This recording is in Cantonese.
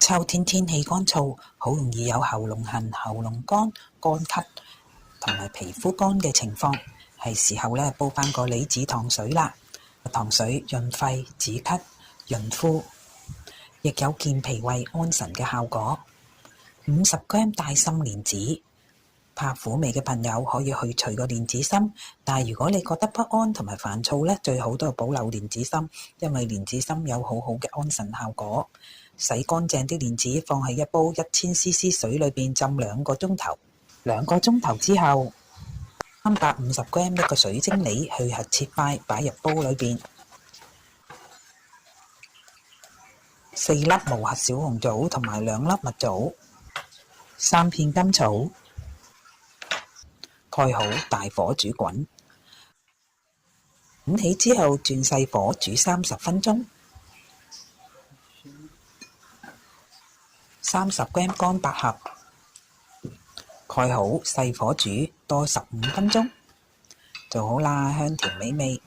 秋天天氣乾燥，好容易有喉嚨痕、喉嚨乾、乾咳同埋皮膚乾嘅情況，係時候咧煲翻個李子糖水啦。糖水潤肺止咳、潤膚，亦有健脾胃安神嘅效果。50g 大參蓮子，怕苦味嘅朋友可以去除個蓮子心，但係如果你覺得不安同埋煩躁咧，最好都係保留蓮子心，因為蓮子心有好好嘅安神效果。洗乾淨啲蓮子，放喺一煲1000cc 水裏邊浸2個鐘頭。2個鐘頭之後，350g 一個水晶梨去核切塊，擺入煲裏邊。4粒無核小紅棗同埋2粒蜜棗，3片甘草，蓋好大火煮滾。滾起之後轉細火煮30分鐘。30g 乾百合，蓋好細火煮多15分鐘，做好啦，香甜美味。